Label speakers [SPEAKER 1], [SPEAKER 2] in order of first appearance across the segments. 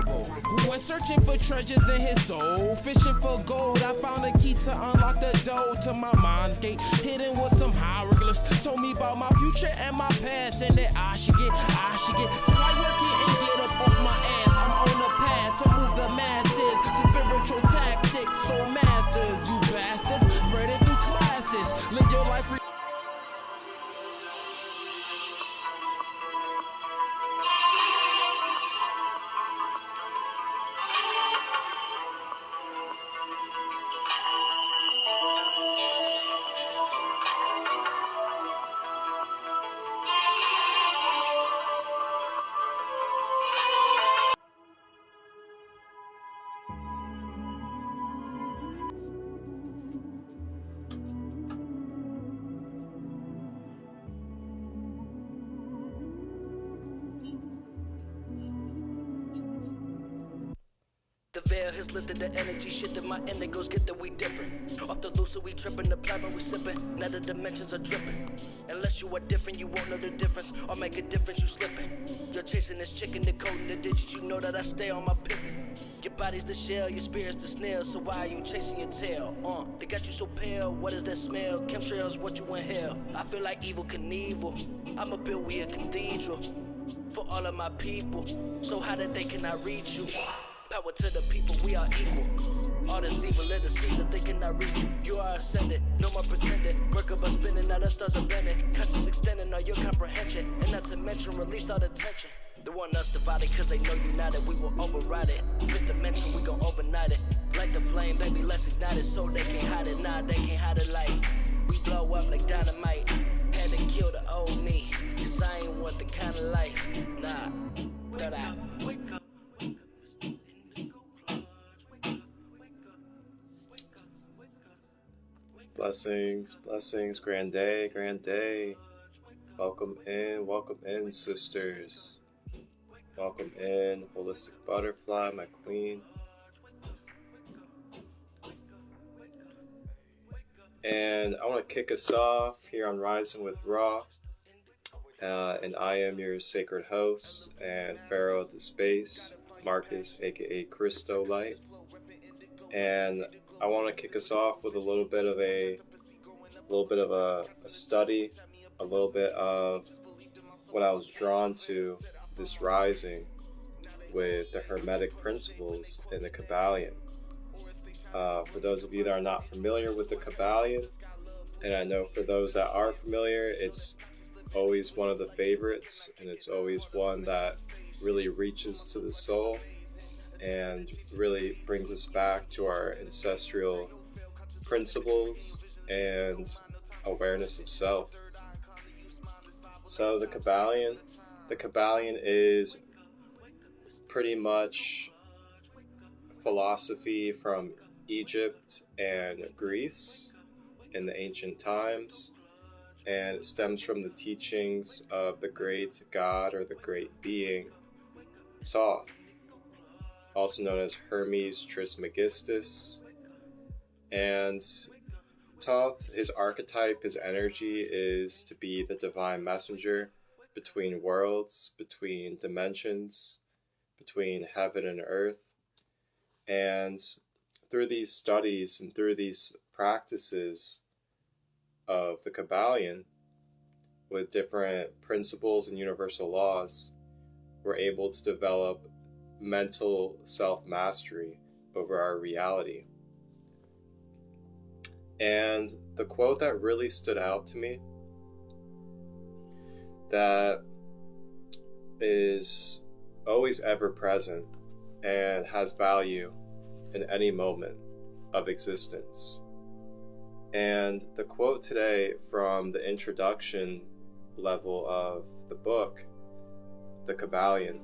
[SPEAKER 1] unbearable. Who went searching for treasures in his soul, fishing for gold. I found a key to unlock the door to my mind's gate, hidden with some hieroglyphs. Told me about my future and my past, and that I should get till I work it and get up off my ass. I'm on the path to move the masses to spiritual tactics. So masters, you bastards, spread it through classes. Live your life.
[SPEAKER 2] The veil has lifted the energy, shit that my indigos get that we different. Off the loose, so we tripping, the plasma we sipping. Now the dimensions are dripping. Unless you are different, you won't know the difference, or make a difference, you slipping. You're chasing this chicken, decoding the digits, you know that I stay on my pivot. Your body's the shell, your spirit's the snail, so why are you chasing your tail? They got you so pale, what is that smell? Chemtrails, what you inhale? I feel like evil Knievel. I'ma build we a cathedral for all of my people, so how that they cannot reach you. Power to the people, we are equal. All this evil, let us see that they cannot reach you. You are ascended, no more pretending. Work up a spinning, now the stars are bending. Conscious extending all your comprehension, and not to mention release all the tension. They want us divided cause they know united, we will override it. Fifth dimension, we gon' overnight it. Light the flame, baby, let's ignite it, so they can't hide it, nah, they can't hide it like. We blow up like dynamite, had to kill the old me, cause I ain't want the kind of life, nah, thought I. Wake up.
[SPEAKER 3] Blessings, blessings, grand day, grand day. Welcome in, sisters. Welcome in, holistic butterfly, my queen. And I want to kick us off here on Rising with Ra. And I am your sacred host and Pharaoh of the space, Marcus, aka Christo Light. And I want to kick us off with a little bit of a study, a little bit of what I was drawn to this rising with the Hermetic principles in the Kybalion. For those of you that are not familiar with the Kybalion, and I know for those that are familiar, it's always one of the favorites, and it's always one that really reaches to the soul and really brings us back to our ancestral principles and awareness of self. So the Kybalion is pretty much philosophy from Egypt and Greece in the ancient times, and it stems from the teachings of the great god or the great being Thoth, also known as Hermes Trismegistus. And Thoth, his archetype, his energy is to be the divine messenger between worlds, between dimensions, between heaven and earth. And through these studies and through these practices of the Kybalion, with different principles and universal laws, we're able to develop mental self-mastery over our reality. And the quote that really stood out to me, that is always ever present and has value in any moment of existence. And the quote today from the introduction level of the book, the Kybalion,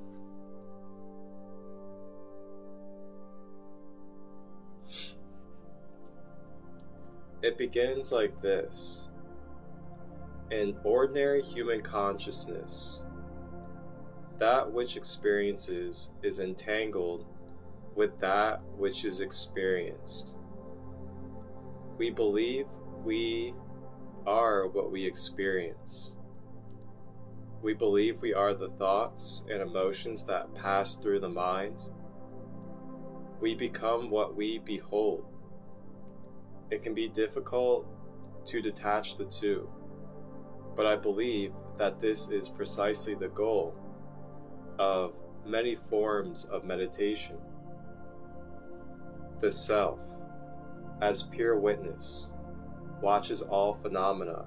[SPEAKER 3] it begins like this. In ordinary human consciousness, that which experiences is entangled with that which is experienced. We believe we are what we experience. We believe we are the thoughts and emotions that pass through the mind We become what we behold. It can be difficult to detach the two, but I believe that this is precisely the goal of many forms of meditation. The self, as pure witness, watches all phenomena,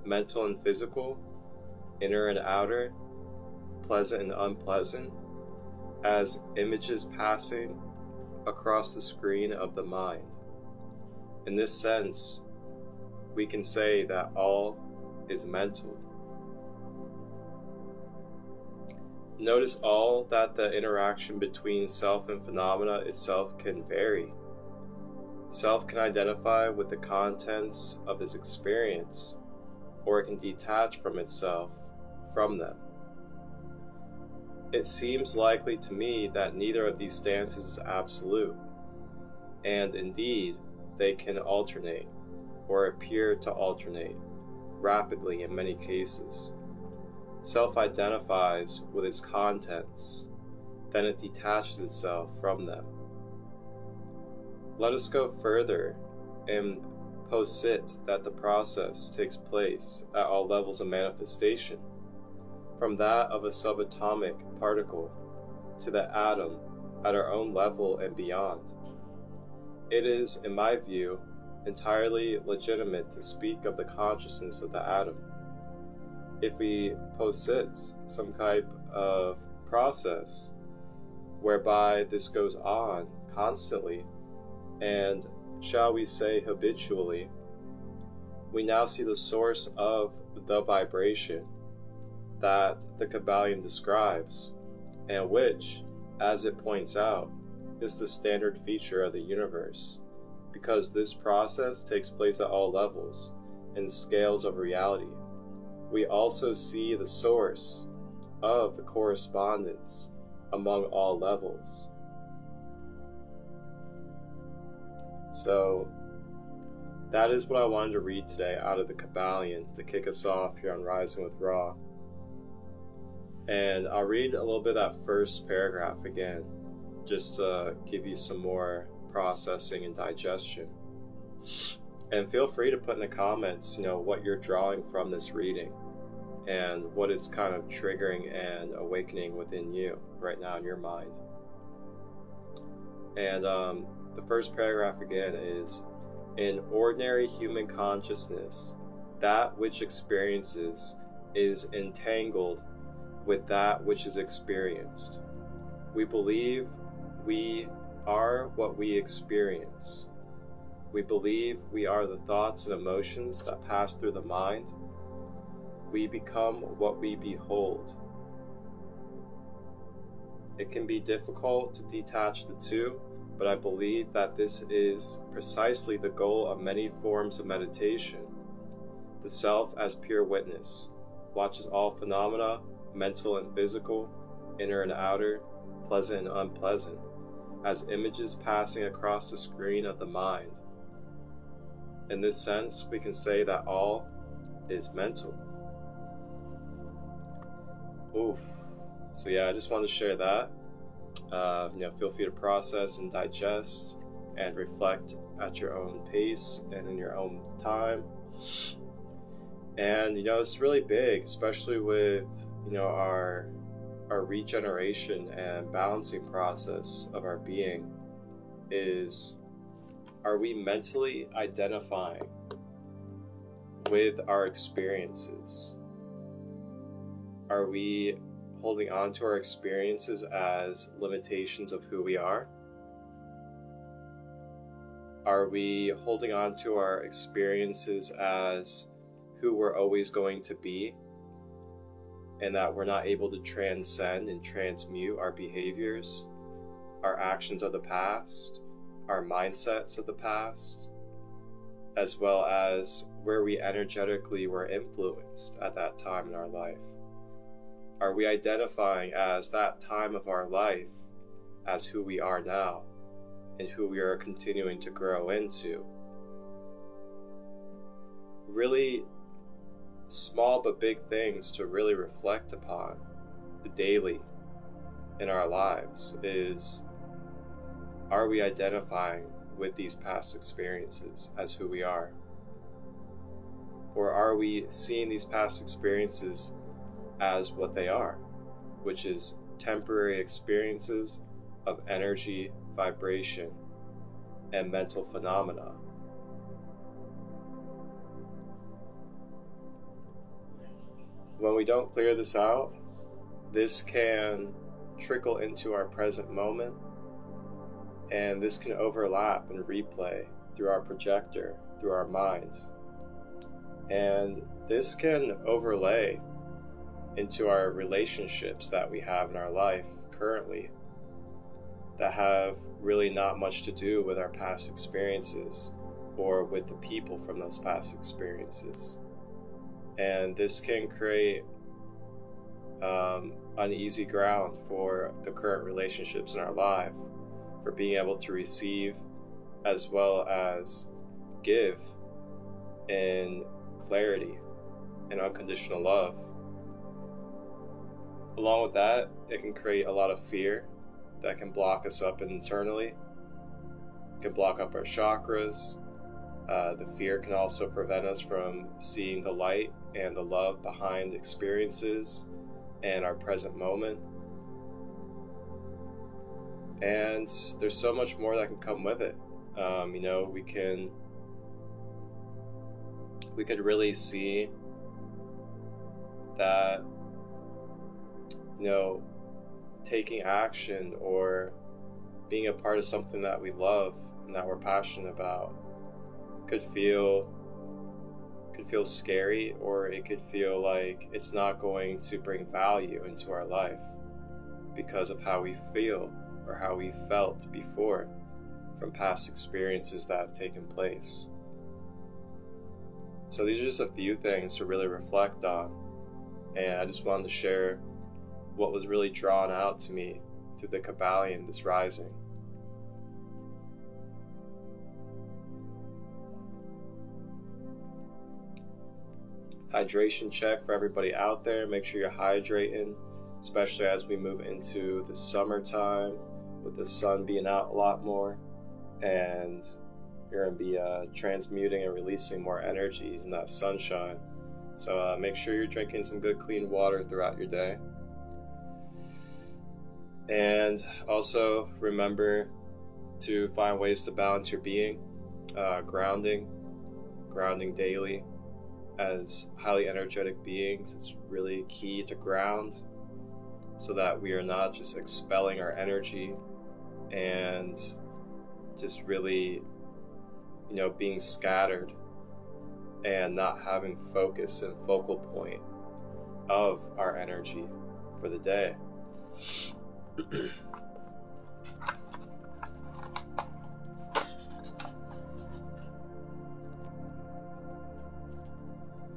[SPEAKER 3] mental and physical, inner and outer, pleasant and unpleasant, as images passing across the screen of the mind. In this sense, we can say that all is mental. Notice all that the interaction between self and phenomena itself can vary. Self can identify with the contents of its experience, or it can detach from itself from them. It seems likely to me that neither of these stances is absolute, and indeed, they can alternate, or appear to alternate, rapidly in many cases. Self identifies with its contents, then it detaches itself from them. Let us go further and posit that the process takes place at all levels of manifestation, from that of a subatomic particle to the atom at our own level and beyond. It is, in my view, entirely legitimate to speak of the consciousness of the atom. If we posit some type of process whereby this goes on constantly and, shall we say, habitually, we now see the source of the vibration that the Kybalion describes, and which, as it points out, is the standard feature of the universe, because this process takes place at all levels and scales of reality. We also see the source of the correspondence among all levels. So that is what I wanted to read today out of the Kybalion to kick us off here on Rising with Ra. And I'll read a little bit of that first paragraph again, just to give you some more processing and digestion. And feel free to put in the comments, what you're drawing from this reading and what is kind of triggering and awakening within you right now in your mind. And the first paragraph again is, in ordinary human consciousness, that which experiences is entangled with that which is experienced. We believe we are what we experience. We believe we are the thoughts and emotions that pass through the mind. We become what we behold. It can be difficult to detach the two, but I believe that this is precisely the goal of many forms of meditation. The self as pure witness watches all phenomena, mental and physical, inner and outer, pleasant and unpleasant, as images passing across the screen of the mind. In this sense, we can say that all is mental. Oof. So yeah, I just wanted to share that. Feel free to process and digest and reflect at your own pace and in your own time. And it's really big, especially with our regeneration and balancing process of our being, is, are we mentally identifying with our experiences? Are we holding on to our experiences as limitations of who we are? Are we holding on to our experiences as who we're always going to be, and that we're not able to transcend and transmute our behaviors, our actions of the past, our mindsets of the past, as well as where we energetically were influenced at that time in our life? Are we identifying as that time of our life as who we are now and who we are continuing to grow into? Really small but big things to really reflect upon the daily in our lives is, are we identifying with these past experiences as who we are? Or are we seeing these past experiences as what they are, which is temporary experiences of energy, vibration, and mental phenomena? When we don't clear this out, this can trickle into our present moment, and this can overlap and replay through our projector, through our minds. And this can overlay into our relationships that we have in our life currently that have really not much to do with our past experiences or with the people from those past experiences. And this can create uneasy ground for the current relationships in our life, for being able to receive as well as give in clarity and unconditional love. Along with that, it can create a lot of fear that can block us up internally. It can block up our chakras. The fear can also prevent us from seeing the light and the love behind experiences and our present moment. And there's so much more that can come with it. We could really see that, taking action or being a part of something that we love and that we're passionate about could feel scary, or it could feel like it's not going to bring value into our life because of how we feel or how we felt before from past experiences that have taken place. So these are just a few things to really reflect on, and I just wanted to share what was really drawn out to me through the Kybalion this rising. Hydration check for everybody out there. Make sure you're hydrating, especially as we move into the summertime with the sun being out a lot more, and you're going to be transmuting and releasing more energies in that sunshine. So make sure you're drinking some good clean water throughout your day. And also remember to find ways to balance your being, grounding daily. As highly energetic beings, it's really key to ground so that we are not just expelling our energy and just really, being scattered and not having focus and focal point of our energy for the day.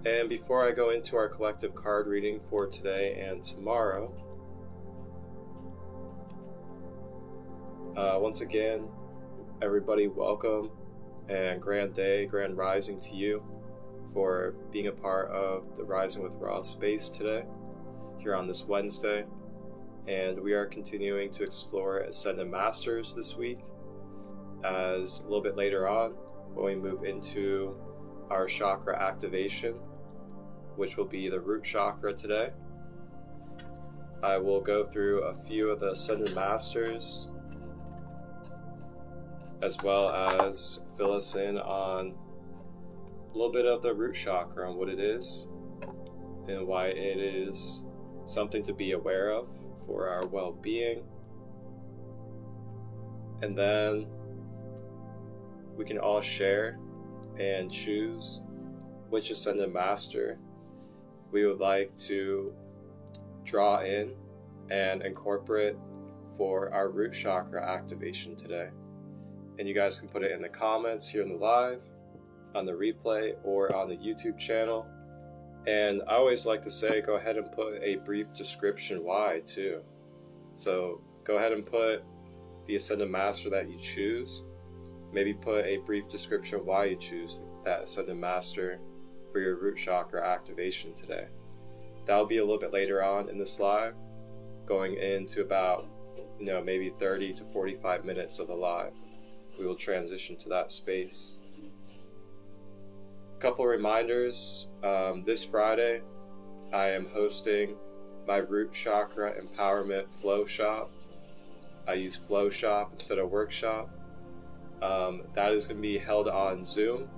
[SPEAKER 3] And before I go into our collective card reading for today and tomorrow, once again, everybody, welcome and grand day, grand rising to you for being a part of the Rising with Raw space today, here on this Wednesday. And we are continuing to explore Ascended Masters this week, as a little bit later on, when we move into our chakra activation, which will be the root chakra today, I will go through a few of the Ascended Masters, as well as fill us in on a little bit of the root chakra and what it is, and why it is something to be aware of for our well-being. And then we can all share and choose which Ascended Master we would like to draw in and incorporate for our root chakra activation today. And you guys can put it in the comments here in the live, on the replay, or on the YouTube channel. And I always like to say, go ahead and put a brief description why too. So go ahead and put the Ascended Master that you choose. Maybe put a brief description why you choose that Ascended Master for your root chakra activation today. That'll be a little bit later on in this live, going into about maybe 30 to 45 minutes of the live, we will transition to that space. A couple reminders. This Friday, I am hosting my Root Chakra Empowerment Flowshop. I use Flowshop instead of Workshop. That is going to be held on Zoom,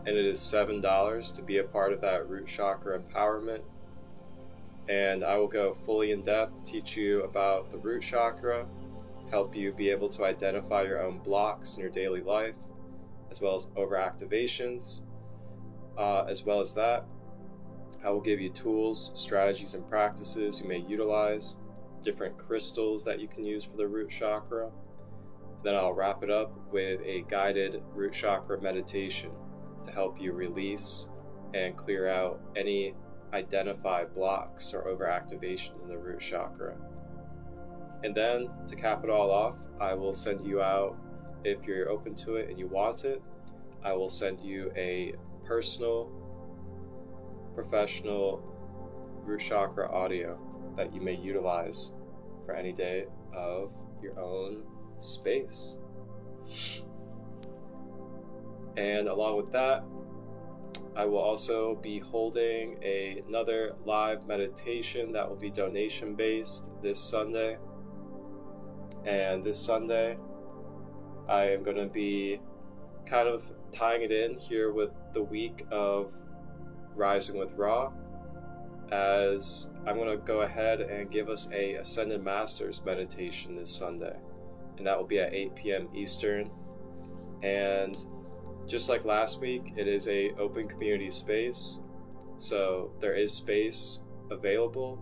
[SPEAKER 3] and it is $7 to be a part of that Root Chakra Empowerment. And I will go fully in depth, teach you about the root chakra, help you be able to identify your own blocks in your daily life, as well as overactivations. As well as that, I will give you tools, strategies, and practices you may utilize, different crystals that you can use for the root chakra. Then I'll wrap it up with a guided root chakra meditation to help you release and clear out any identified blocks or overactivations in the root chakra. And then, to cap it all off, I will send you out, if you're open to it and you want it, I will send you a personal, professional root chakra audio that you may utilize for any day of your own space. And along with that, I will also be holding another live meditation that will be donation based this Sunday. And this Sunday, I am going to be kind of tying it in here with the week of Rising with Ra, as I'm going to go ahead and give us a Ascended Masters meditation this Sunday. And that will be at 8 p.m. Eastern. And just like last week, it is an open community space, so there is space available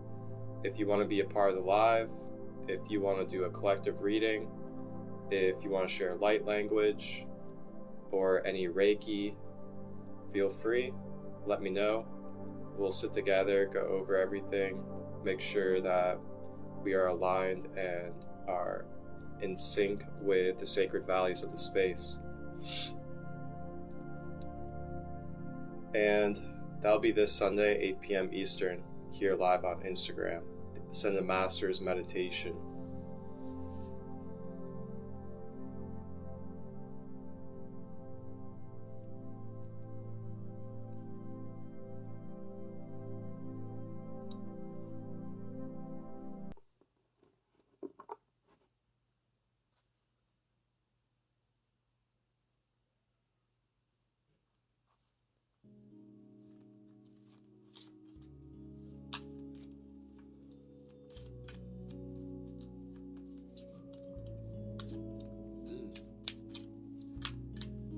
[SPEAKER 3] if you want to be a part of the live, if you want to do a collective reading, if you want to share light language or any Reiki, feel free, let me know. We'll sit together, go over everything, make sure that we are aligned and are in sync with the sacred values of the space. And that'll be this Sunday, 8 p.m. Eastern, here live on Instagram. Ascended Masters Meditation.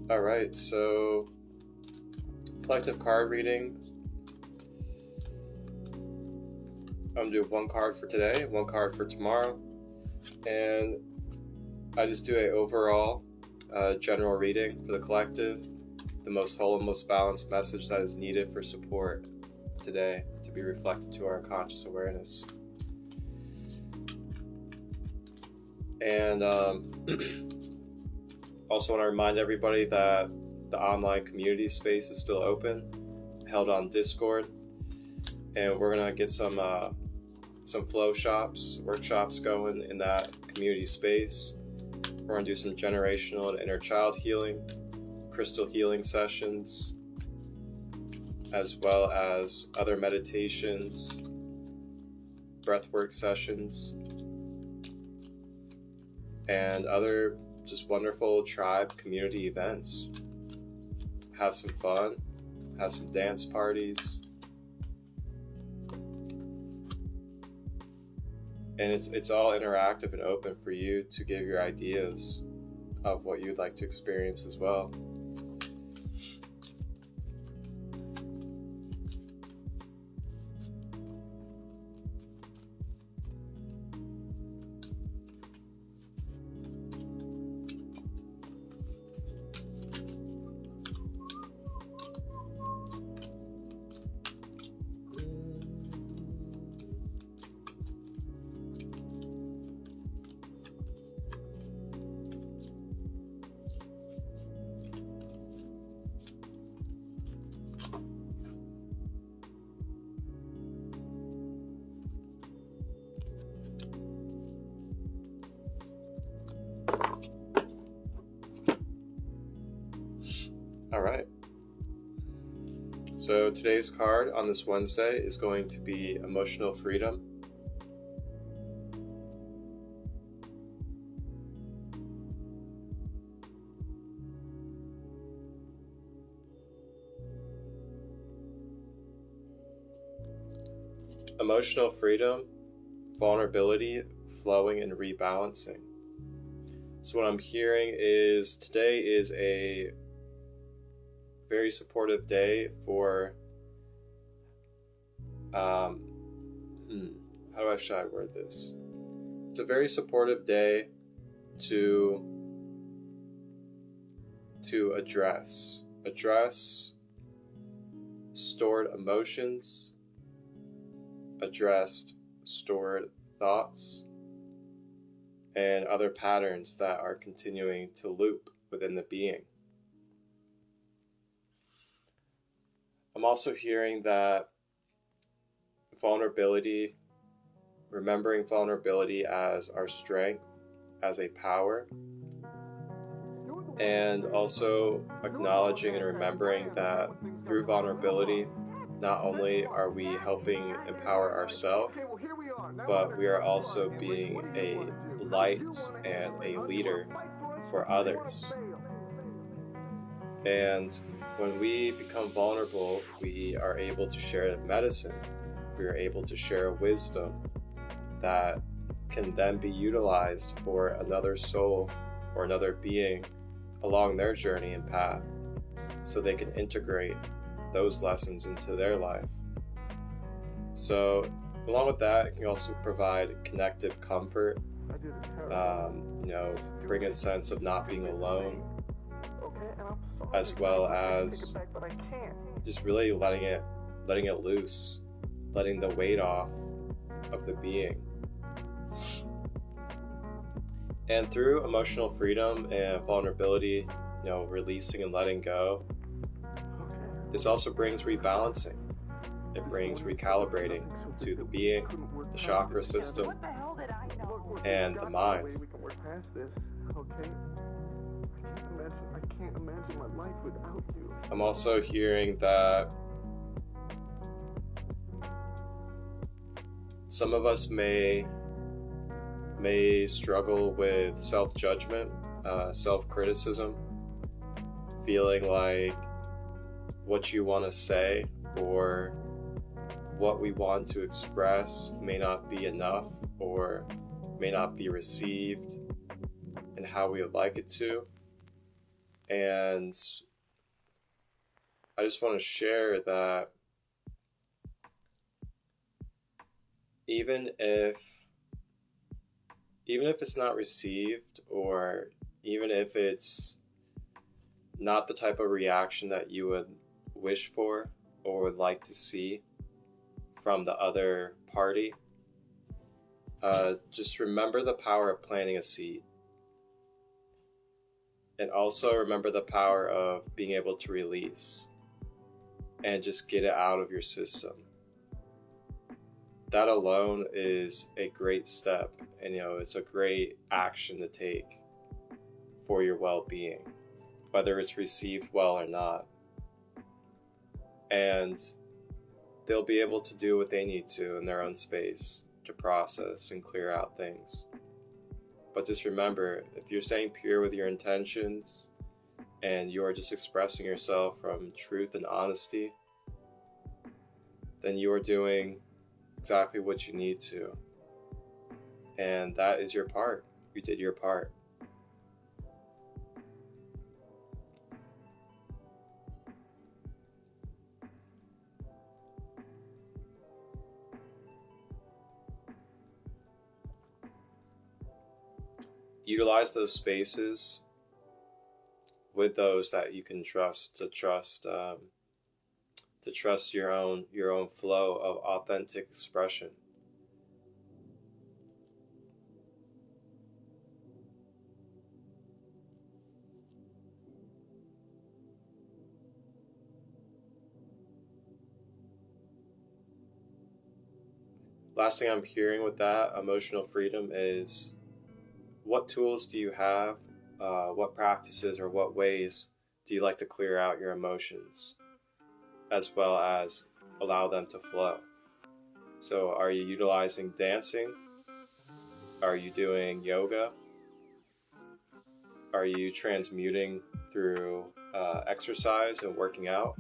[SPEAKER 3] Alright, so collective card reading. I'm going to do one card for today, one card for tomorrow, and I just do a overall general reading for the collective, the most whole and most balanced message that is needed for support today to be reflected to our conscious awareness. And also want to remind everybody that the online community space is still open, held on Discord, and we're gonna get some workshops going in that community space. We're gonna do some generational and inner child healing, crystal healing sessions, as well as other meditations, breathwork sessions, and other just wonderful tribe community events. Have some fun, have some dance parties, and it's all interactive and open for you to give your ideas of what you'd like to experience as well. So today's card on this Wednesday is going to be emotional freedom. Emotional freedom, vulnerability, flowing, and rebalancing. So what I'm hearing is today is a very supportive day for, how should I word this? It's a very supportive day to address stored emotions, addressed stored thoughts, and other patterns that are continuing to loop within the being. I'm also hearing that vulnerability, remembering vulnerability as our strength, as a power, and also acknowledging and remembering that through vulnerability, not only are we helping empower ourselves, but we are also being a light and a leader for others. And when we become vulnerable, we are able to share medicine. We are able to share wisdom that can then be utilized for another soul or another being along their journey and path, so they can integrate those lessons into their life. So along with that, it can also provide connective comfort, bring a sense of not being alone, as well as just really letting it loose, letting the weight off of the being. And through emotional freedom and vulnerability, releasing and letting go, this also brings rebalancing. It brings recalibrating to the being, the chakra system, and the mind. I'm also hearing that some of us may struggle with self-judgment, self-criticism, feeling like what you want to say or what we want to express may not be enough or may not be received in how we would like it to. And I just want to share that even if it's not received, or even if it's not the type of reaction that you would wish for or would like to see from the other party, just remember the power of planting a seed. And also remember the power of being able to release and just get it out of your system. That alone is a great step, and it's a great action to take for your well-being, whether it's received well or not. And they'll be able to do what they need to in their own space to process and clear out things. But just remember, if you're staying pure with your intentions and you are just expressing yourself from truth and honesty, then you are doing exactly what you need to. And that is your part. You did your part. Utilize those spaces with those that you can trust, to trust your own flow of authentic expression. Last thing I'm hearing with that emotional freedom is, what tools do you have? What practices or what ways do you like to clear out your emotions? as well as allow them to flow. So are you utilizing dancing? Are you doing yoga? Are you transmuting through exercise and working out?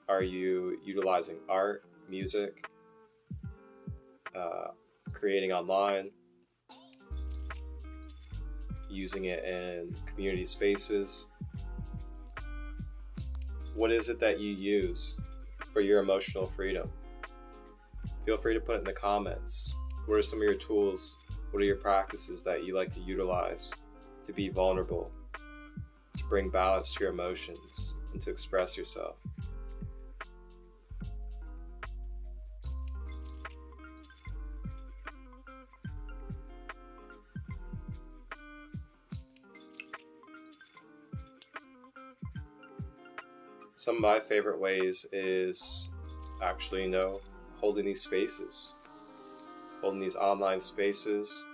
[SPEAKER 3] Are you utilizing art, music, creating online, using it in community spaces? What is it that you use for your emotional freedom? Feel free to put it in the comments. What are some of your tools? What are your practices that you like to utilize to be vulnerable, to bring balance to your emotions, and to express yourself? Some of my favorite ways is actually, holding these spaces, holding these online spaces,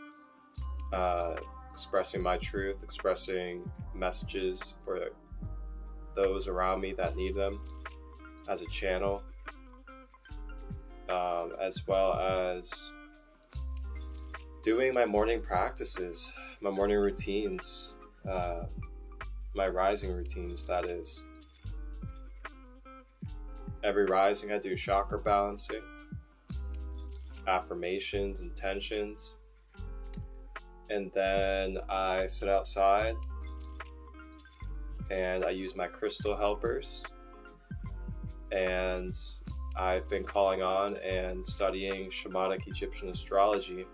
[SPEAKER 3] expressing my truth, expressing messages for those around me that need them as a channel, as well as doing my morning practices, my morning routines, my rising routines, that is. Every rising I do chakra balancing, affirmations, intentions, and then I sit outside and I use my crystal helpers, and I've been calling on and studying shamanic Egyptian astrology.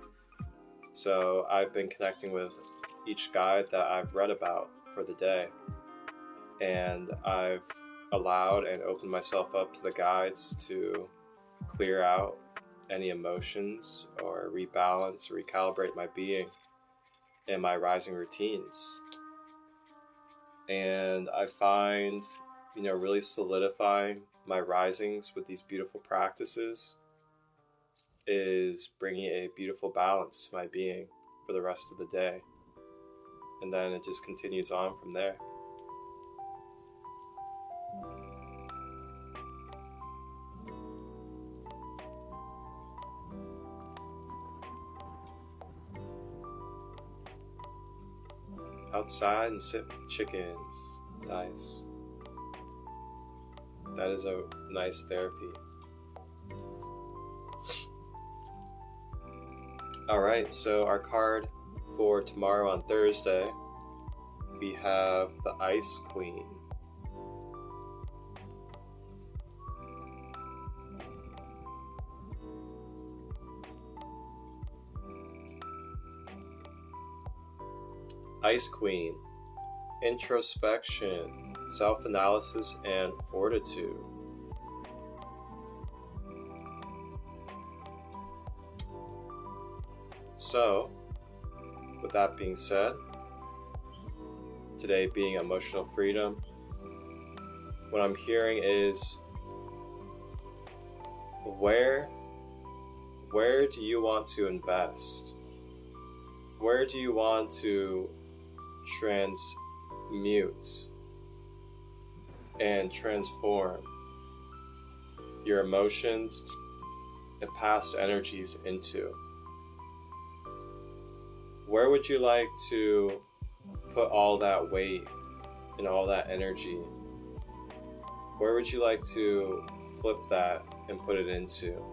[SPEAKER 3] So I've been connecting with each guide that I've read about for the day, and I've allowed and opened myself up to the guides to clear out any emotions or rebalance or recalibrate my being in my rising routines. And I find, really solidifying my risings with these beautiful practices is bringing a beautiful balance to my being for the rest of the day. And then it just continues on from there. Outside and sit with the chickens. Nice. That is a nice therapy. Alright, so our card for tomorrow on Thursday, we have the Ice Queen. Ice Queen, introspection, self-analysis, and fortitude. So, with that being said, today being emotional freedom, what I'm hearing is, where do you want to invest? Where do you want to transmute and transform your emotions and past energies into? Where would you like to put all that weight and all that energy? Where would you like to flip that and put it into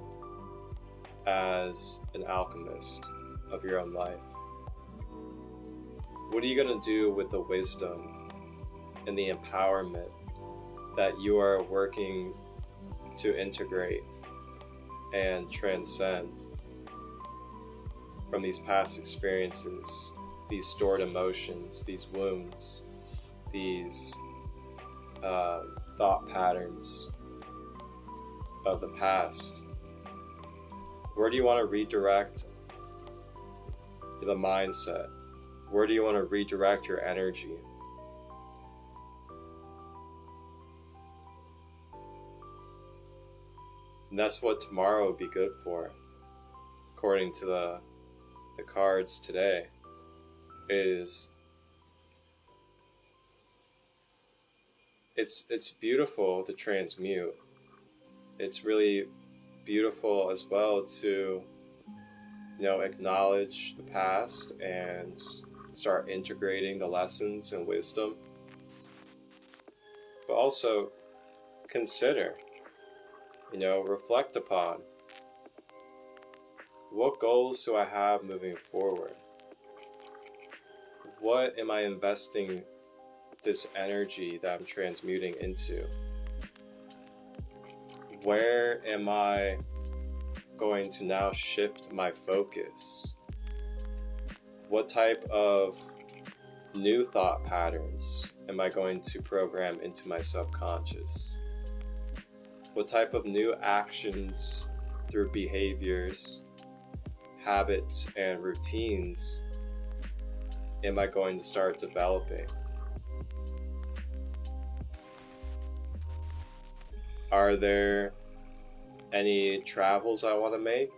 [SPEAKER 3] as an alchemist of your own life? What are you going to do with the wisdom and the empowerment that you are working to integrate and transcend from these past experiences, these stored emotions, these wounds, these thought patterns of the past? Where do you want to redirect the mindset? Where do you want to redirect your energy? And that's what tomorrow would be good for, according to the cards today, is it's beautiful to transmute. It's really beautiful as well to, acknowledge the past and start integrating the lessons and wisdom. But also consider, reflect upon, what goals do I have moving forward? What am I investing this energy that I'm transmuting into? Where am I going to now shift my focus? What type of new thought patterns am I going to program into my subconscious? What type of new actions through behaviors, habits, and routines am I going to start developing? Are there any travels I want to make?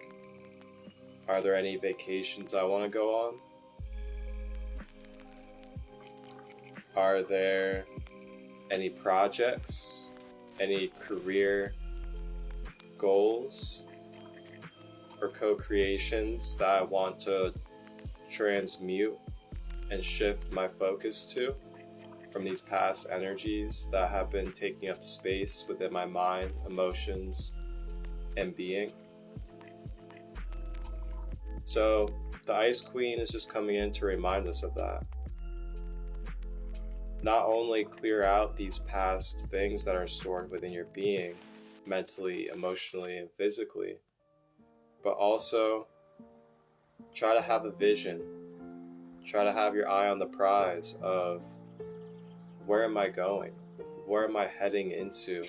[SPEAKER 3] Are there any vacations I want to go on? Are there any projects, any career goals or co-creations that I want to transmute and shift my focus to from these past energies that have been taking up space within my mind, emotions, and being? So the Ice Queen is just coming in to remind us of that. Not only clear out these past things that are stored within your being, mentally, emotionally, and physically, but also try to have a vision. Try to have your eye on the prize of, where am I going? Where am I heading into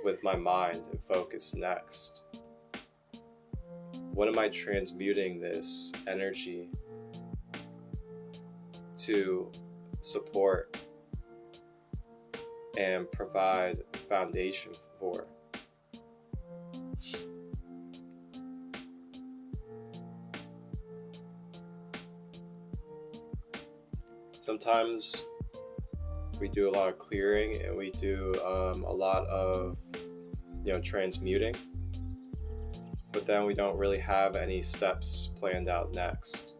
[SPEAKER 3] with my mind and focus next? What am I transmuting this energy to support and provide foundation for? Sometimes we do a lot of clearing and we do a lot of transmuting, but then we don't really have any steps planned out next.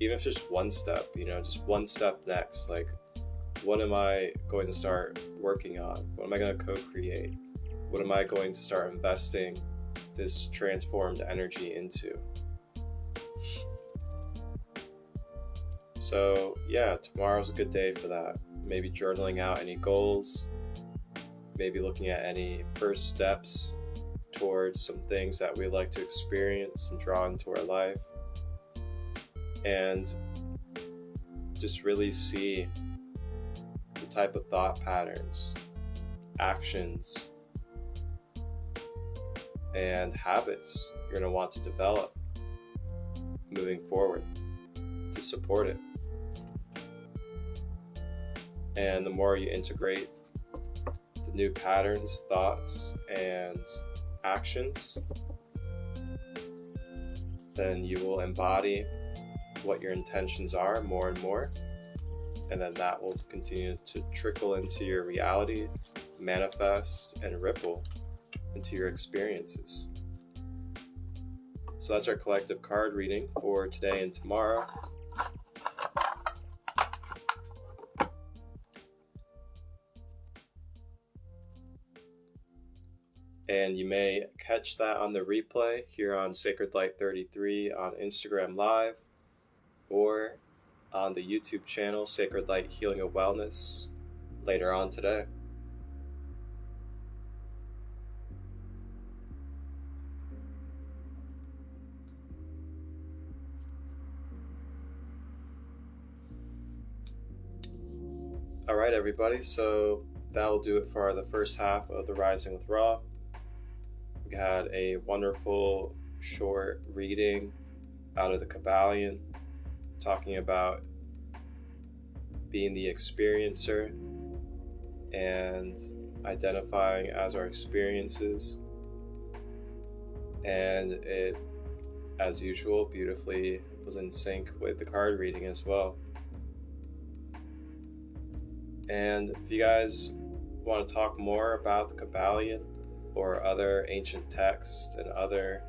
[SPEAKER 3] Even if just one step, just one step next, like, what am I going to start working on? What am I going to co-create? What am I going to start investing this transformed energy into? So yeah, tomorrow's a good day for that. Maybe journaling out any goals, maybe looking at any first steps towards some things that we'd like to experience and draw into our life, and just really see the type of thought patterns, actions, and habits you're going to want to develop moving forward to support it. And the more you integrate the new patterns, thoughts, and actions, then you will embody what your intentions are more and more, and then that will continue to trickle into your reality, manifest, and ripple into your experiences. So that's our collective card reading for today and tomorrow. And you may catch that on the replay here on Sacred Light 33 on Instagram Live, or on the YouTube channel Sacred Light Healing and Wellness later on today. All right, everybody, so that will do it for the first half of the Rising with Ra. We had a wonderful short reading out of the Kybalion, talking about being the experiencer and identifying as our experiences. And it, as usual, beautifully was in sync with the card reading as well. And if you guys want to talk more about the Kybalion or other ancient texts and other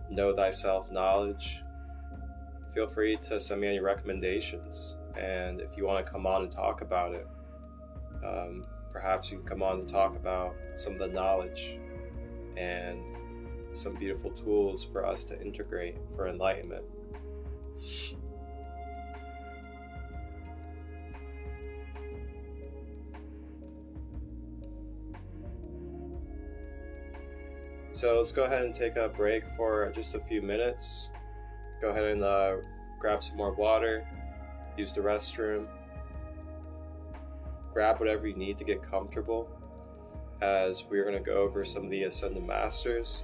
[SPEAKER 3] know thyself knowledge, feel free to send me any recommendations. And if you want to come on and talk about it, perhaps you can come on to talk about some of the knowledge and some beautiful tools for us to integrate for enlightenment. So let's go ahead and take a break for just a few minutes. Go ahead and grab some more water, use the restroom, grab whatever you need to get comfortable, as we're going to go over some of the Ascended Masters,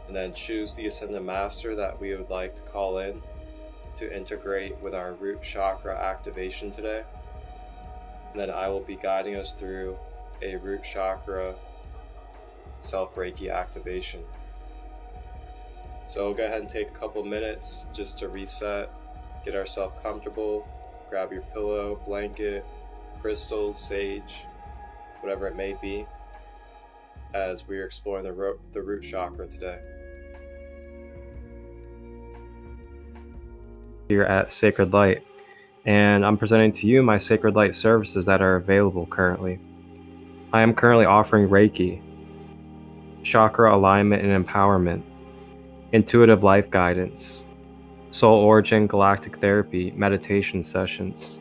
[SPEAKER 3] and then choose the Ascended Master that we would like to call in to integrate with our root chakra activation today. And then I will be guiding us through a root chakra self-Reiki activation. So we'll go ahead and take a couple minutes just to reset, get ourselves comfortable, grab your pillow, blanket, crystals, sage, whatever it may be, as we are exploring the root chakra today. Here at Sacred Light, and I'm presenting to you my Sacred Light services that are available currently. I am currently offering Reiki, chakra alignment and empowerment, intuitive life guidance, soul origin galactic therapy meditation sessions,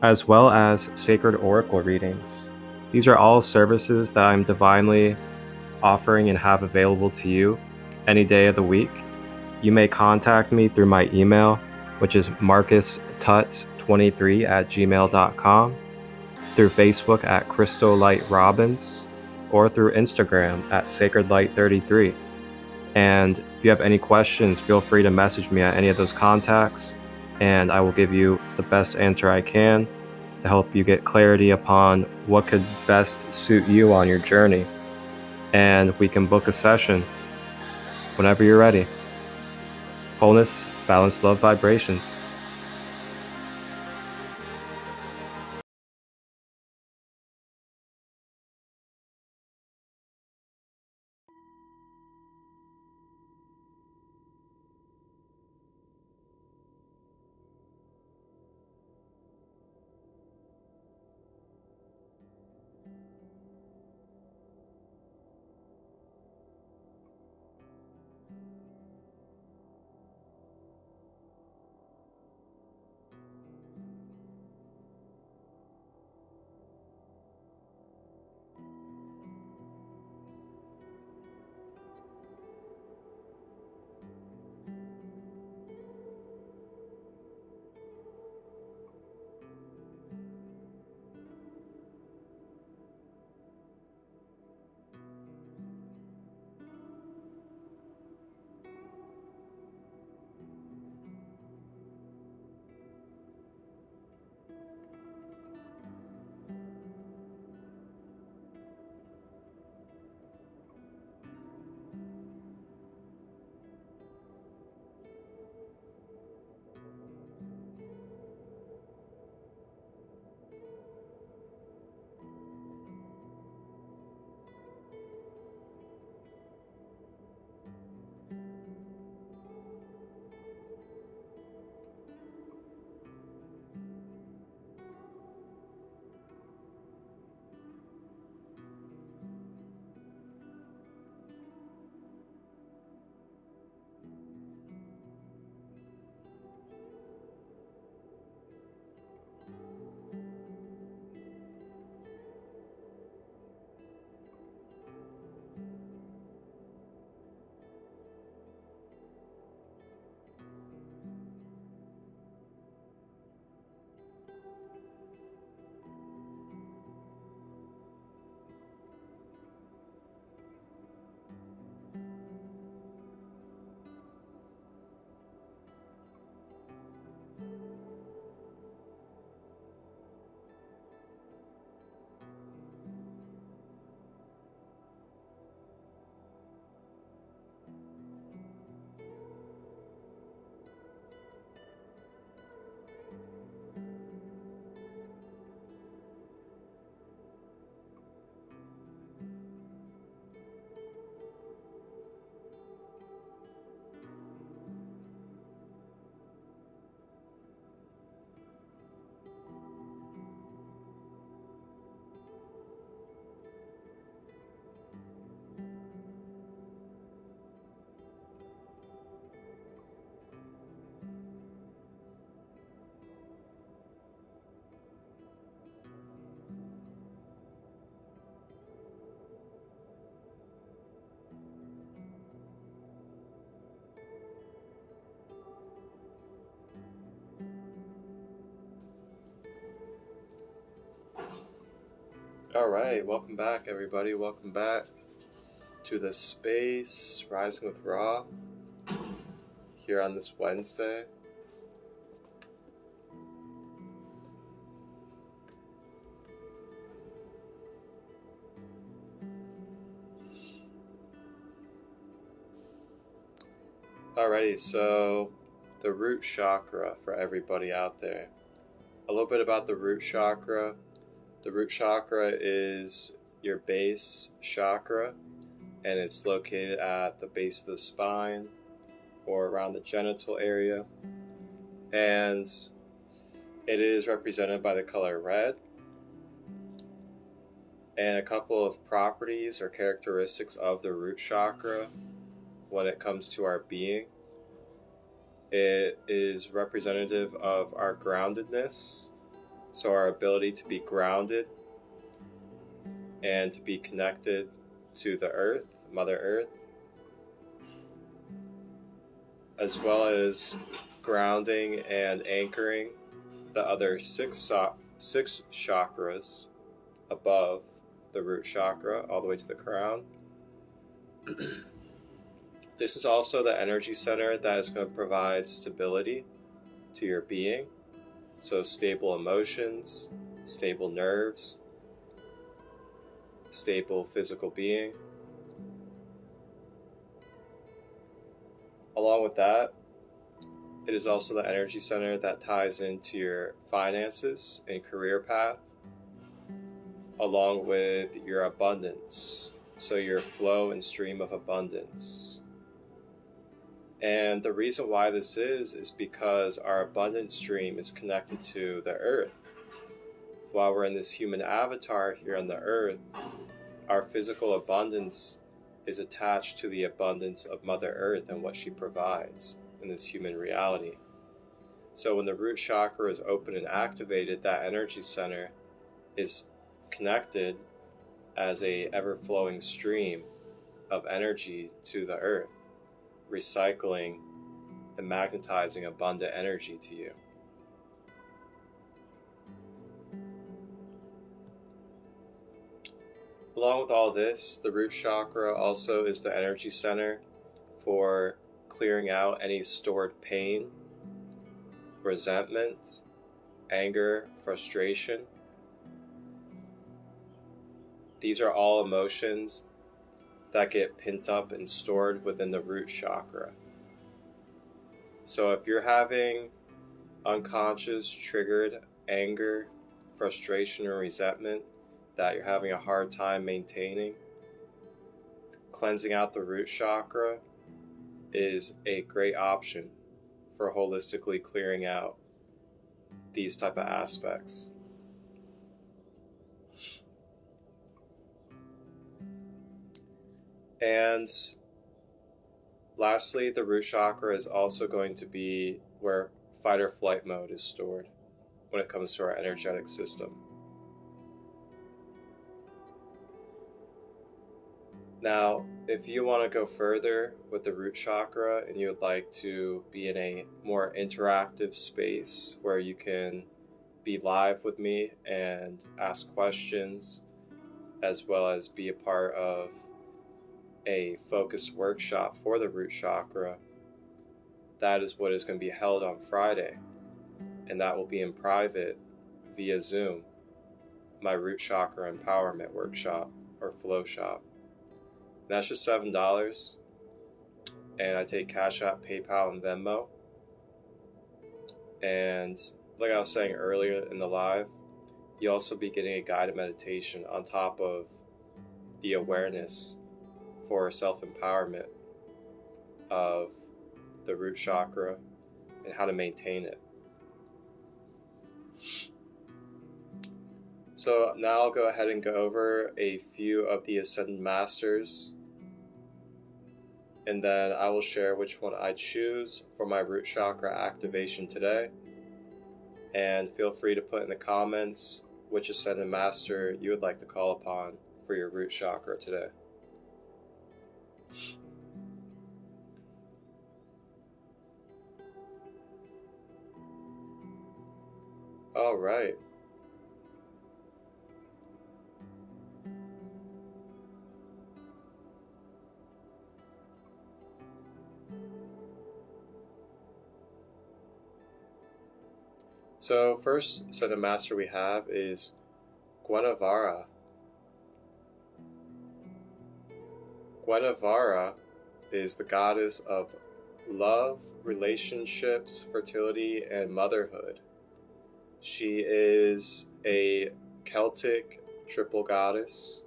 [SPEAKER 3] as well as sacred oracle readings. These are all services that I'm divinely offering and have available to you any day of the week. You may contact me through my email, which is marcustut23@gmail.com, through Facebook at Crystal Light Robbins, or through Instagram at Sacred Light 33. And if you have any questions, feel free to message me at any of those contacts, and I will give you the best answer I can to help you get clarity upon what could best suit you on your journey. And we can book a session whenever you're ready. Wholeness, balance, love, vibrations. Alright, welcome back everybody, welcome back to the space, Rising with Ra, here on this Wednesday. Alrighty, so the root chakra for everybody out there. A little bit about the root chakra. The root chakra is your base chakra, and it's located at the base of the spine or around the genital area. And it is represented by the color red. And a couple of properties or characteristics of the root chakra when it comes to our being. It is representative of our groundedness, so our ability to be grounded and to be connected to the earth, Mother Earth, as well as grounding and anchoring the other six chakras above the root chakra all the way to the crown. This is also the energy center that is going to provide stability to your being. So stable emotions, stable nerves, stable physical being. Along with that, it is also the energy center that ties into your finances and career path, along with your abundance. So your flow and stream of abundance. And the reason why this is because our abundance stream is connected to the earth. While we're in this human avatar here on the earth, our physical abundance is attached to the abundance of Mother Earth and what she provides in this human reality. So when the root chakra is open and activated, that energy center is connected as a ever-flowing stream of energy to the earth, recycling and magnetizing abundant energy to you. Along with all this, the root chakra also is the energy center for clearing out any stored pain, resentment, anger, frustration. These are all emotions that get pent up and stored within the root chakra. So if you're having unconscious, triggered anger, frustration, or resentment that you're having a hard time maintaining, cleansing out the root chakra is a great option for holistically clearing out these type of aspects. And lastly, the root chakra is also going to be where fight or flight mode is stored when it comes to our energetic system. Now, if you want to go further with the root chakra and you would like to be in a more interactive space where you can be live with me and ask questions, as well as be a part of a focused workshop for the root chakra, that is what is going to be held on Friday, and that will be in private via Zoom, my root chakra empowerment workshop or flowshop. That's just $7, and I take Cash App, PayPal, and Venmo. And like I was saying earlier in the live, you'll also be getting a guided meditation on top of the awareness for self-empowerment of the root chakra and how to maintain it. So now I'll go ahead and go over a few of the Ascended Masters, and then I will share which one I choose for my root chakra activation today. And feel free to put in the comments which Ascended Master you would like to call upon for your root chakra today. All right. So first Ascended Master we have is Guanavara. Guanavara is the goddess of love, relationships, fertility, and motherhood. She is a Celtic triple goddess,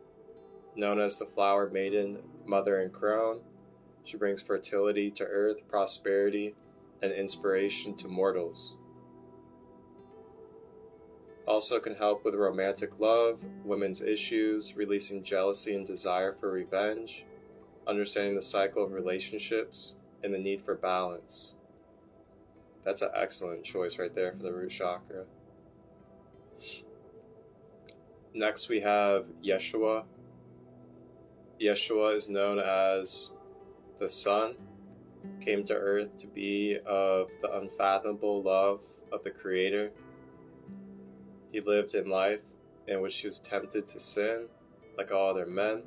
[SPEAKER 3] known as the flower maiden, mother, and crone. She brings fertility to earth, prosperity, and inspiration to mortals. Also can help with romantic love, women's issues, releasing jealousy and desire for revenge, understanding the cycle of relationships, and the need for balance. That's an excellent choice right there for the root chakra. Next we have Yeshua. Yeshua is known as the Son, came to earth to be of the unfathomable love of the Creator. He lived in life in which he was tempted to sin, like all other men,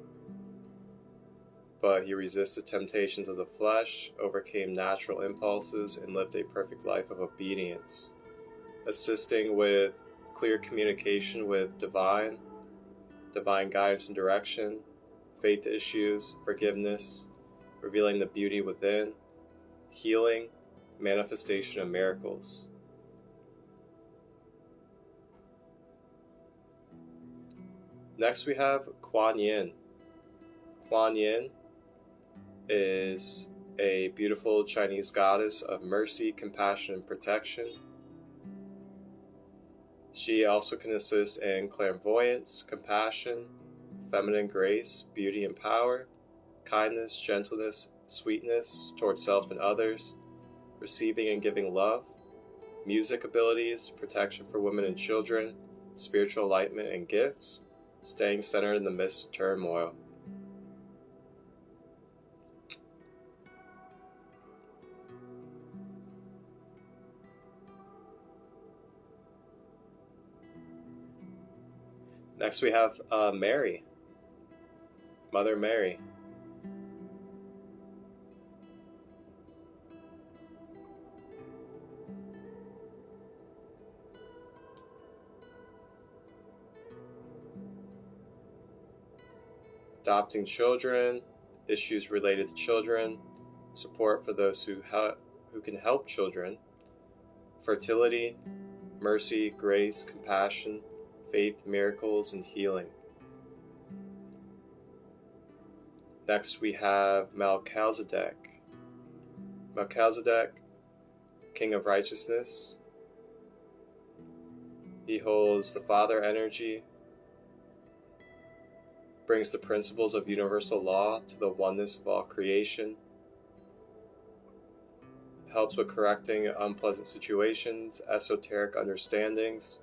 [SPEAKER 3] but he resisted temptations of the flesh, overcame natural impulses, and lived a perfect life of obedience, assisting with clear communication with divine guidance and direction, faith issues, forgiveness, revealing the beauty within, healing, manifestation of miracles. Next we have Kuan Yin. Kuan Yin is a beautiful Chinese goddess of mercy, compassion, and protection. She also can assist in clairvoyance, compassion, feminine grace, beauty and power, kindness, gentleness, sweetness towards self and others, receiving and giving love, music abilities, protection for women and children, spiritual enlightenment and gifts, staying centered in the midst of turmoil. Next we have Mary, Mother Mary. Adopting children, issues related to children, support for those who can help children, fertility, mercy, grace, compassion, faith, miracles, and healing. Next we have Melchizedek. Melchizedek, King of Righteousness. He holds the Father energy, brings the principles of universal law to the oneness of all creation, helps with correcting unpleasant situations, esoteric understandings,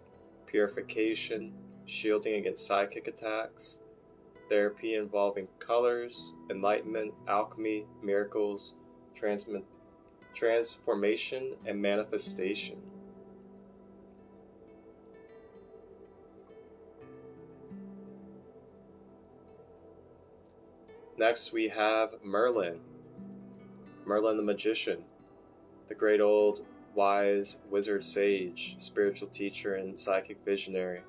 [SPEAKER 3] purification, shielding against psychic attacks, therapy involving colors, enlightenment, alchemy, miracles, transformation, and manifestation. Next we have Merlin. Merlin the Magician, the great old wise wizard sage, spiritual teacher, and psychic visionary.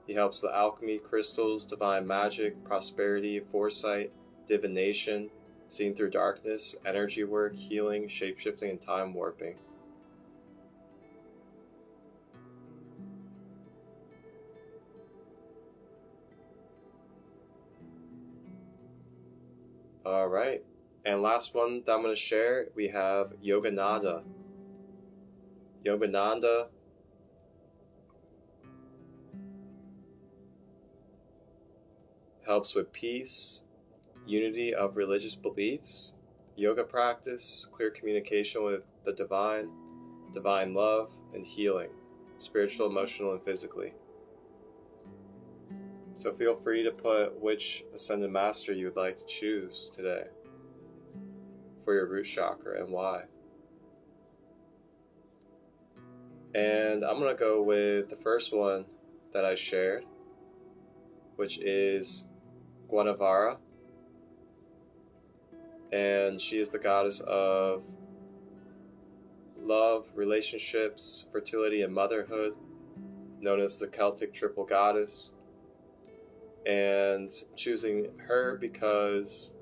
[SPEAKER 3] He helps with alchemy, crystals, divine magic, prosperity, foresight, divination, seeing through darkness, energy work, healing, shapeshifting, and time warping. Alright, and last one that I'm going to share, we have Yogananda. Yogananda helps with peace, unity of religious beliefs, yoga practice, clear communication with the divine love, and healing, spiritual, emotional, and physically. So feel free to put which Ascended Master you would like to choose today for your root chakra and why. And I'm going to go with the first one that I shared, which is Guanavara. And she is the goddess of love, relationships, fertility, and motherhood, known as the Celtic triple goddess. And choosing her because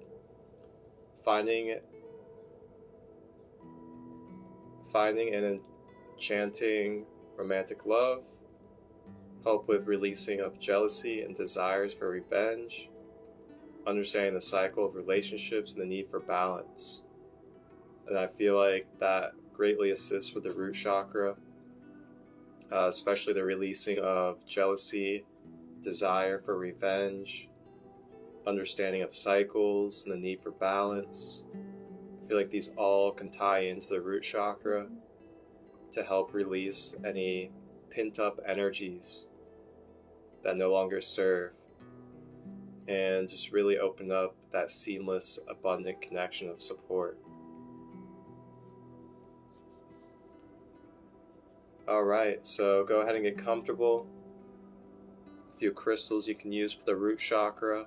[SPEAKER 3] finding an enchanting romantic love, help with releasing of jealousy and desires for revenge, understanding the cycle of relationships and the need for balance. And I feel like that greatly assists with the root chakra, especially the releasing of jealousy, desire for revenge, understanding of cycles and the need for balance. I feel like these all can tie into the root chakra to help release any pent-up energies that no longer serve, and just really open up that seamless, abundant connection of support. Alright, so go ahead and get comfortable. A few crystals you can use for the root chakra,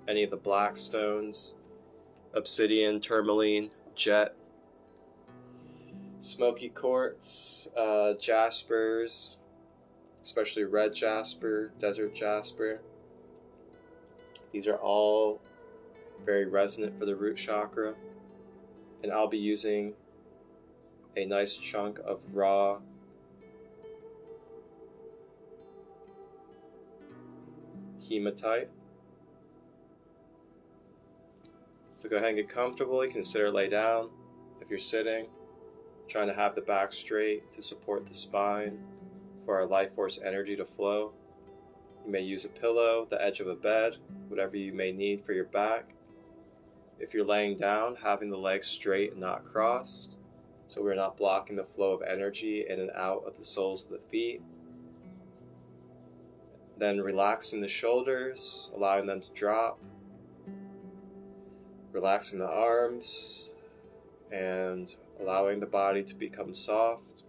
[SPEAKER 3] any of the black stones, obsidian, tourmaline, jet, smoky quartz, jaspers, especially red jasper, desert jasper. These are all very resonant for the root chakra. And I'll be using a nice chunk of raw hematite. So go ahead and get comfortable. You can sit or lay down. If you're sitting, trying to have the back straight to support the spine for our life force energy to flow. You may use a pillow, the edge of a bed, whatever you may need for your back. If you're laying down, having the legs straight and not crossed, so we're not blocking the flow of energy in and out of the soles of the feet. Then relaxing the shoulders, allowing them to drop. Relaxing the arms and allowing the body to become soft.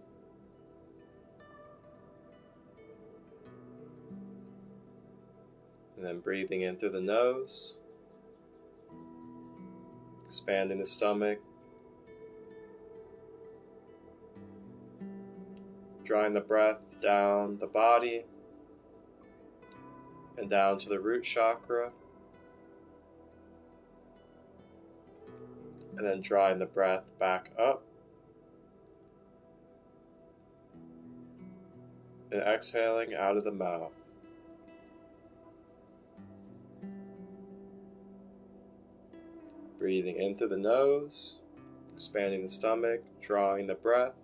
[SPEAKER 3] And then breathing in through the nose, expanding the stomach, drawing the breath down the body and down to the root chakra, and then drawing the breath back up and exhaling out of the mouth. Breathing in through the nose, expanding the stomach, drawing the breath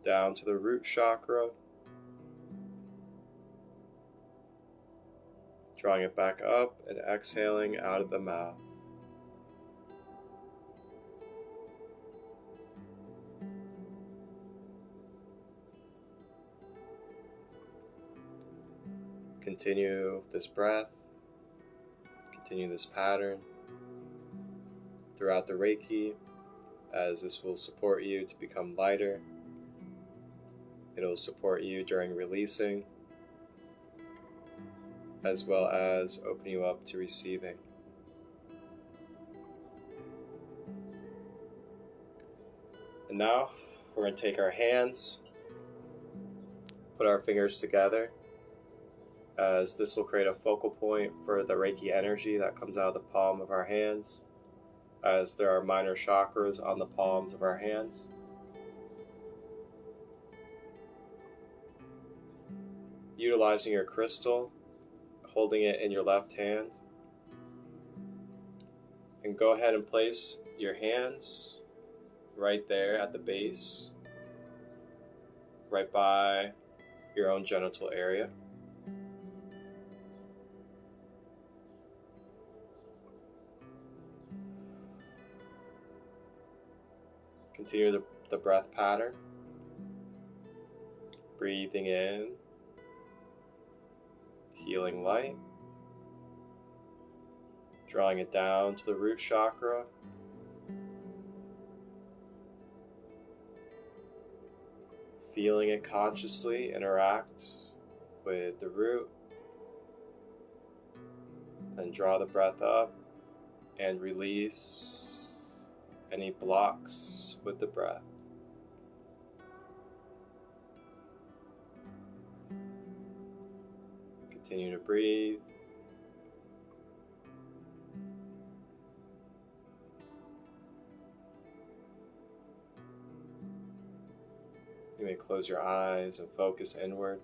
[SPEAKER 3] down to the root chakra, drawing it back up and exhaling out of the mouth. Continue this breath, continue this pattern throughout the Reiki, as this will support you to become lighter. It'll support you during releasing, as well as open you up to receiving. And now we're going to take our hands, put our fingers together, as this will create a focal point for the Reiki energy that comes out of the palm of our hands, as there are minor chakras on the palms of our hands. Utilizing your crystal, holding it in your left hand, and go ahead and place your hands right there at the base, right by your own genital area. Continue the breath pattern, breathing in, healing light, drawing it down to the root chakra, feeling it consciously interact with the root, and draw the breath up and release any blocks with the breath. Continue to breathe. You may close your eyes and focus inward.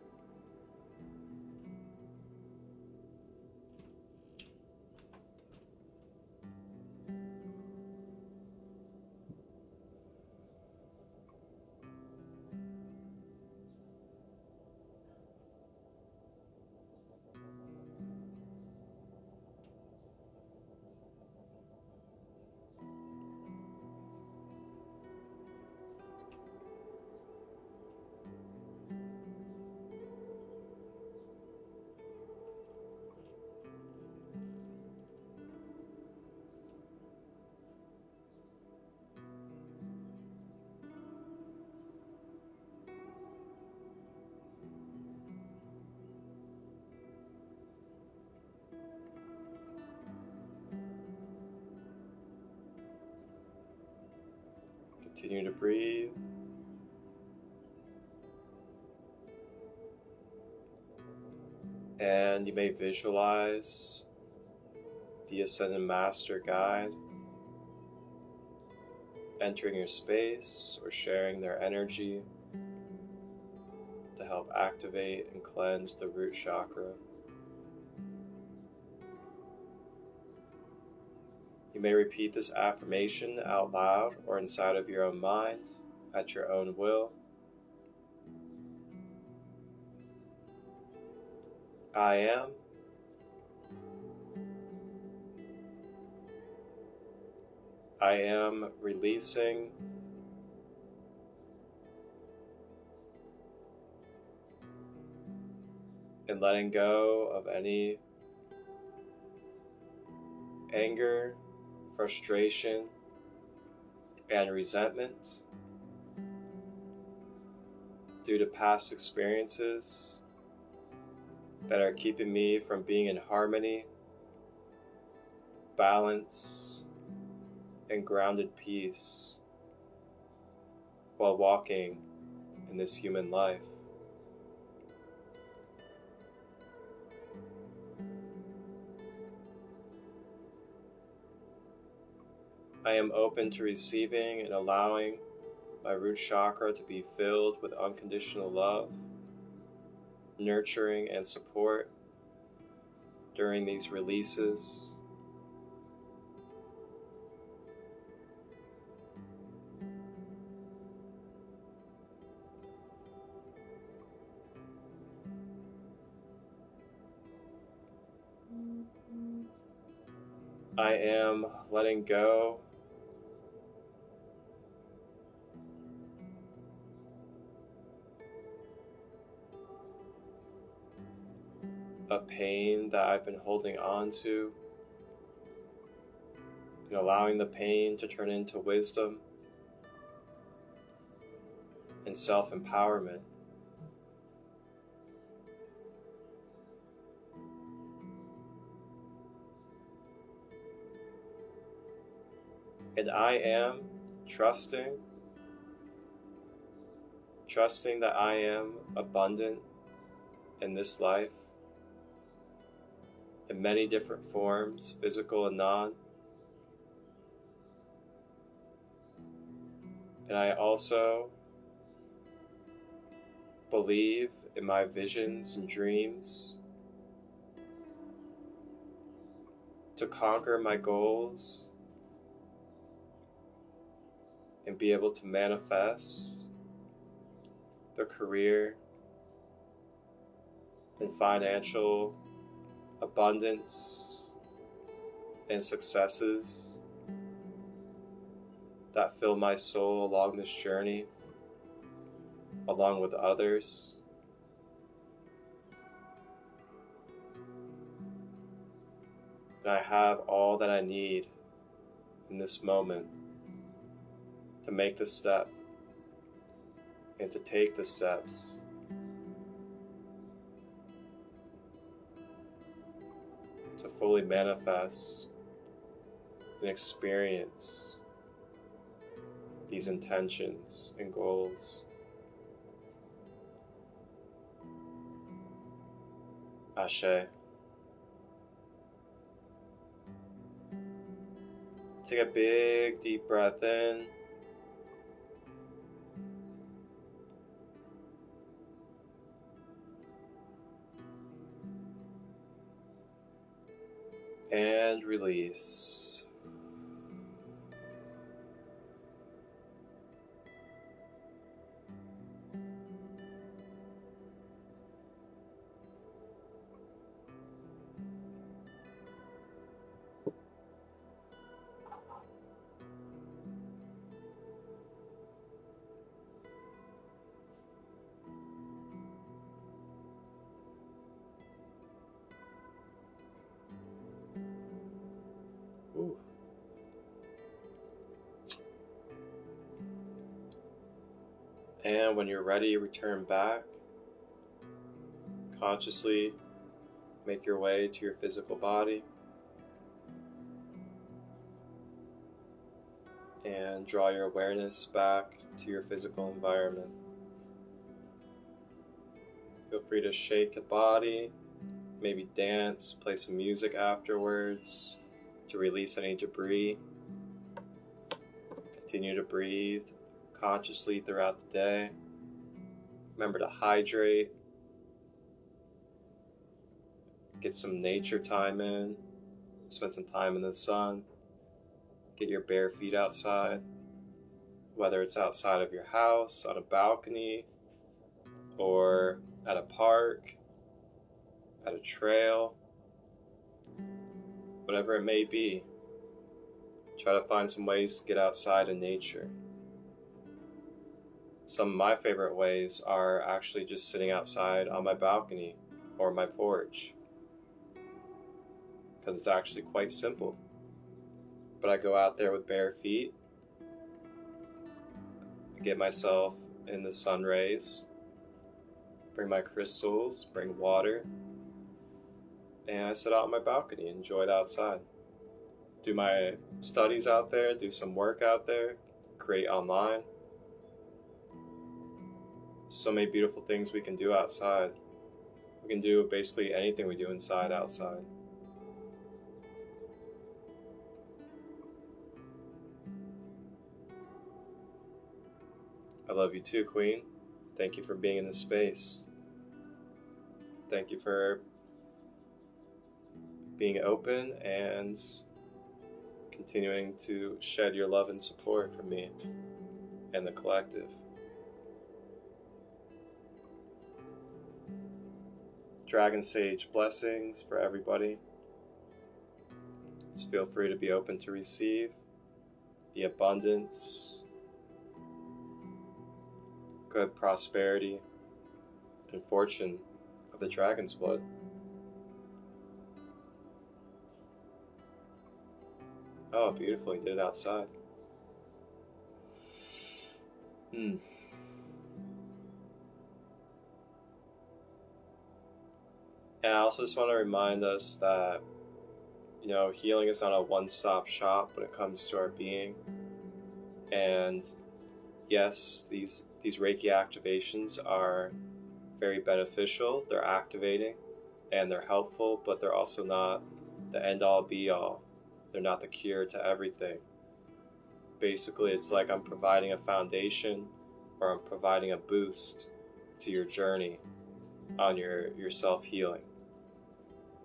[SPEAKER 3] Continue to breathe. And you may visualize the Ascended Master Guide entering your space or sharing their energy to help activate and cleanse the root chakra. You may repeat this affirmation out loud or inside of your own mind at your own will. I am. I am releasing and letting go of any anger, frustration, and resentment due to past experiences that are keeping me from being in harmony, balance, and grounded peace while walking in this human life. I am open to receiving and allowing my root chakra to be filled with unconditional love, nurturing, and support during these releases. I am letting go of pain that I've been holding on to and allowing the pain to turn into wisdom and self-empowerment. And I am trusting that I am abundant in this life in many different forms, physical and non. And I also believe in my visions and dreams to conquer my goals and be able to manifest the career and financial abundance and successes that fill my soul along this journey, along with others. And I have all that I need in this moment to make the step and to take the steps to fully manifest and experience these intentions and goals. Ashe. Take a big deep breath in. And release. Ooh. And when you're ready, return back. Consciously make your way to your physical body. And draw your awareness back to your physical environment. Feel free to shake the body, maybe dance, play some music afterwards to release any debris. Continue to breathe consciously throughout the day. Remember to hydrate. Get some nature time in. Spend some time in the sun. Get your bare feet outside. Whether it's outside of your house, on a balcony, or at a park, at a trail, whatever it may be. Try to find some ways to get outside in nature. Some of my favorite ways are actually just sitting outside on my balcony or my porch, because it's actually quite simple. But I go out there with bare feet, I get myself in the sun rays, bring my crystals, bring water, and I sit out on my balcony and enjoy it outside. Do my studies out there, do some work out there, create online. So many beautiful things we can do outside. We can do basically anything we do inside, outside. I love you too, Queen. Thank you for being in this space. Thank you for being open and continuing to shed your love and support for me and the collective. Dragon Sage blessings for everybody. Just feel free to be open to receive the abundance, good prosperity, and fortune of the dragon's blood. Oh, beautiful, he did it outside. And I also just want to remind us that, healing is not a one-stop shop when it comes to our being. And yes, these Reiki activations are very beneficial. They're activating and they're helpful, but they're also not the end-all be-all. They're not the cure to everything. Basically, it's like I'm providing a foundation, or I'm providing a boost to your journey on your self-healing.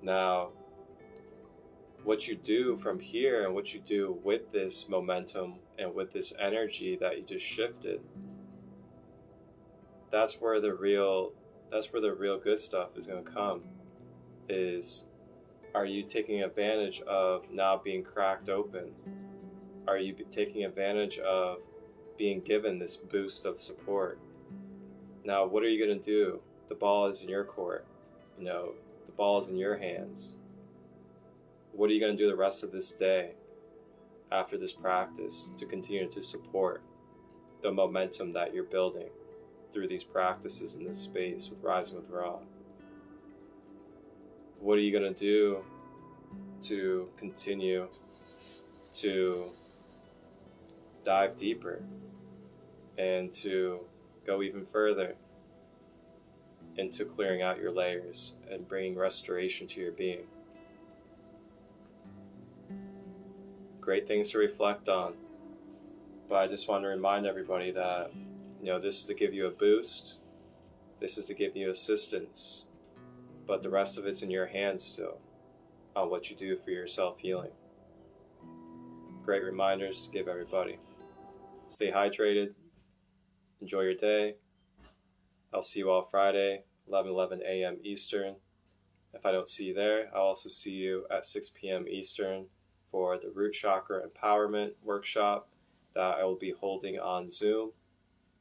[SPEAKER 3] Now, what you do from here and what you do with this momentum and with this energy that you just shifted, that's where the real good stuff is going to come. Are you taking advantage of now being cracked open? Are you taking advantage of being given this boost of support? Now, what are you going to do? The ball is in your court. The ball is in your hands. What are you going to do the rest of this day after this practice to continue to support the momentum that you're building through these practices in this space with Rising with Ra? What are you going to do to continue to dive deeper and to go even further into clearing out your layers and bringing restoration to your being. Great things to reflect on. But I just want to remind everybody that, this is to give you a boost. This is to give you assistance. But the rest of it's in your hands still on what you do for your self-healing. Great reminders to give everybody. Stay hydrated. Enjoy your day. I'll see you all Friday, 11 a.m. Eastern. If I don't see you there, I'll also see you at 6 p.m. Eastern for the Root Chakra Empowerment Workshop that I will be holding on Zoom.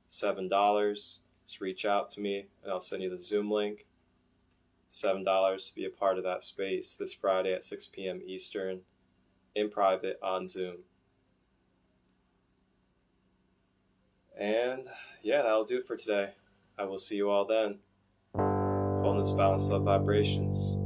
[SPEAKER 3] $7. Just reach out to me and I'll send you the Zoom link. $7 to be a part of that space this Friday at 6 p.m. Eastern in private on Zoom. And yeah, that'll do it for today. I will see you all then. Wholeness, balance, love, vibrations.